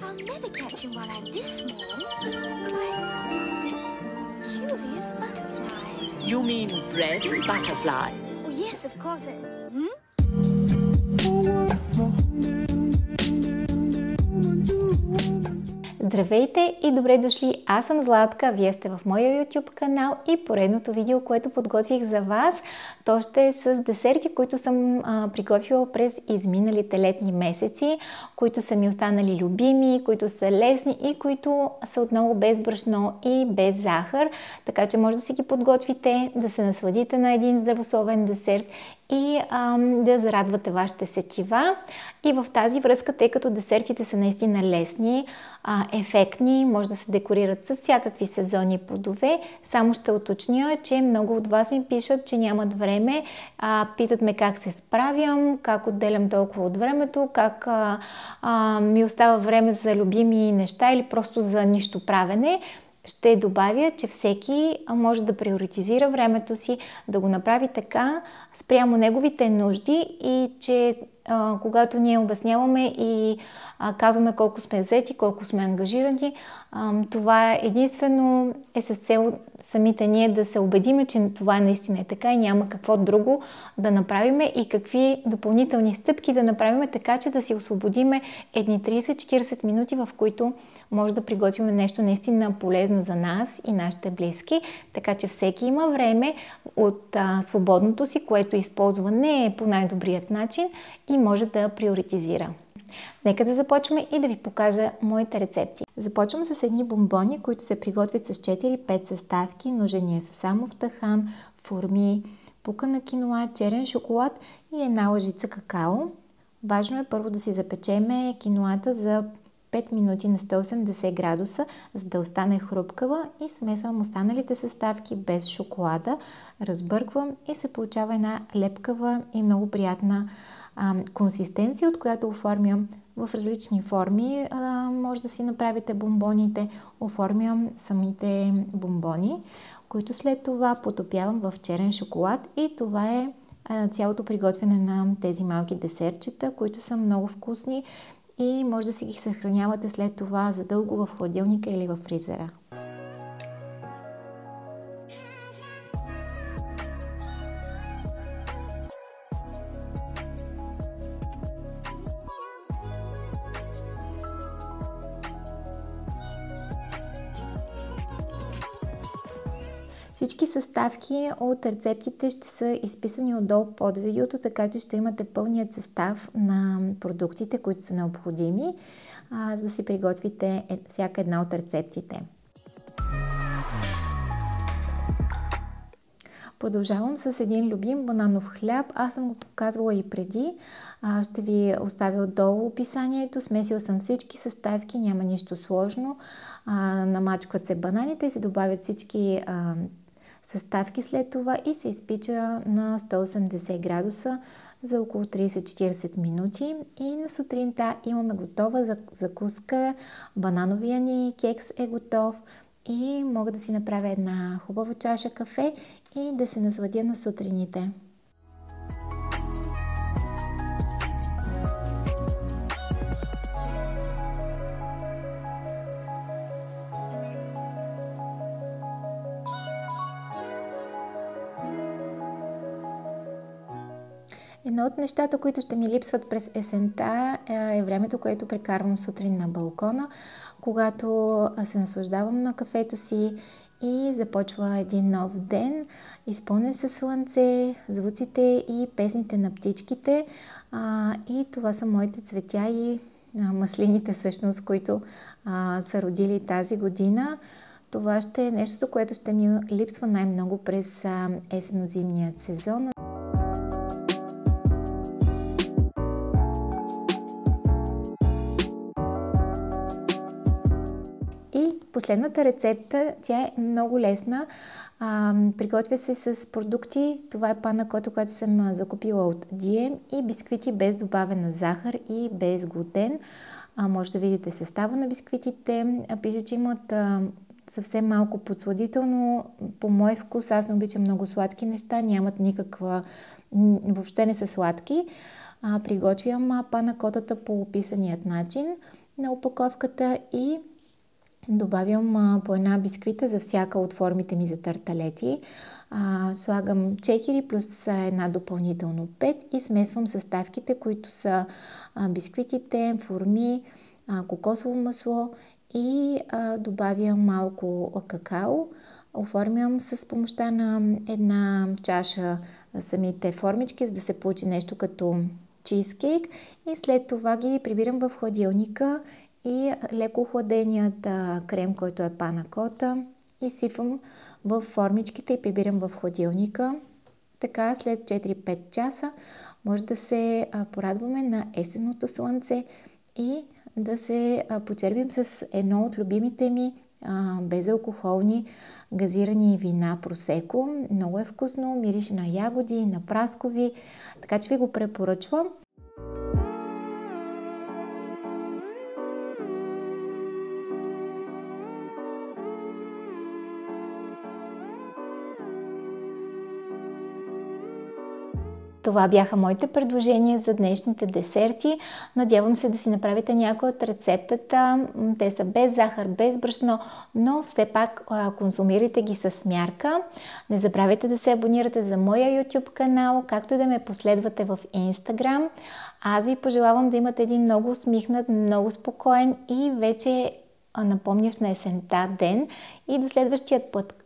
I'll never catch him while I'm this small. Curious butterflies. You mean bread and butterflies? Oh, yes, of course. Hmm? Здравейте и добре дошли! Аз съм Златка, вие сте в моя YouTube канал и поредното видео, което подготвих за вас, то ще е с десерти, които съм приготвила през изминалите летни месеци, които са ми останали любими, които са лесни и които са отново без брашно и без захар, така че може да си ги подготвите, да се насладите на един здравословен десерт и да зарадвате вашите сетива. И в тази връзка, тъй като десертите са наистина лесни, ефектни, може да се декорират с всякакви сезонни плодове, само ще уточня, че много от вас ми пишат, че нямат време, питат ме как се справям, как отделям толкова от времето, как ми остава време за любими неща или просто за нищо правене. Ще добавя, че всеки може да приоритизира времето си, да го направи така спрямо неговите нужди и че когато ние обясняваме и казваме колко сме взети, колко сме ангажирани, това единствено е с цел самите ние да се убедиме, че това наистина е така и няма какво друго да направиме и какви допълнителни стъпки да направиме, така че да си освободиме едни 30-40 минути, в които може да приготвим нещо наистина полезно за нас и нашите близки, така че всеки има време от свободното си, което използва не по най-добрият начин и може да приоритизира. Нека да започваме и да ви покажа моите рецепти. Започвам с едни бомбони, които се приготвят с 4-5 съставки, нужен е сусамов тахан, форми, пукана киноа, черен шоколад и една лъжица какао. Важно е първо да си запечеме киноата за 5 минути на 180 градуса, за да остане хрупкава и смесвам останалите съставки без шоколада, разбърквам и се получава една лепкава и много приятна консистенция, от която оформям в различни форми. Може да си направите бомбоните, оформям самите бомбони, които след това потопявам в черен шоколад и това е цялото приготвяне на тези малки десертчета, които са много вкусни и може да си ги съхранявате след това задълго в хладилника или в фризера. Всички съставки от рецептите ще са изписани отдолу под видеото, така че ще имате пълният състав на продуктите, които са необходими, за да си приготвите всяка една от рецептите. Продължавам с един любим бананов хляб. Аз съм го показвала и преди. Ще ви оставя отдолу описанието. Смесила съм всички съставки, няма нищо сложно. Намачкват се бананите и се добавят всички съставки след това и се изпича на 180 градуса за около 30-40 минути. И на сутринта имаме готова закуска. Банановия ни кекс е готов и мога да си направя една хубава чаша кафе и да се насладя на сутрините. Едно от нещата, които ще ми липсват през есента е времето, което прекарвам сутрин на балкона, когато се наслаждавам на кафето си и започва един нов ден, изпълнен със слънце, звуците и песните на птичките. И това са моите цветя и маслините всъщност, които са родили тази година. Това ще е нещото, което ще ми липсва най-много през есенно-зимният сезон. Последната рецепта, тя е много лесна. Приготвя се с продукти. Това е пана кота, която съм закупила от Diem и бисквити без добавена захар и без глутен. Може да видите състава на бисквитите. Пише, че имат съвсем малко подсладително. По мой вкус, аз не обичам много сладки неща. Нямат никаква... Въобще не са сладки. Приготвям пана котата по описаният начин. на опаковката и добавям по една бисквита за всяка от формите ми за тарталети. Слагам 4 плюс една допълнително 5 и смесвам съставките, които са бисквитите, форми, кокосово масло и добавям малко какао. Оформям с помощта на една чаша самите формички, за да се получи нещо като чизкейк и след това ги прибирам в хладилника и леко охладеният крем, който е пана-кота, изсипвам в формичките и прибирам в хладилника. Така след 4-5 часа може да се порадваме на есенното слънце и да се почерпим с едно от любимите ми безалкохолни газирани вина просеко. Много е вкусно, мирише на ягоди, на праскови, така че ви го препоръчвам. Това бяха моите предложения за днешните десерти. Надявам се да си направите някои от рецептата. Те са без захар, без брашно, но все пак консумирайте ги с мярка. Не забравяйте да се абонирате за моя YouTube канал, както и да ме последвате в Instagram. Аз ви пожелавам да имате един много усмихнат, много спокоен и вече напомняш на есента ден. И до следващия път.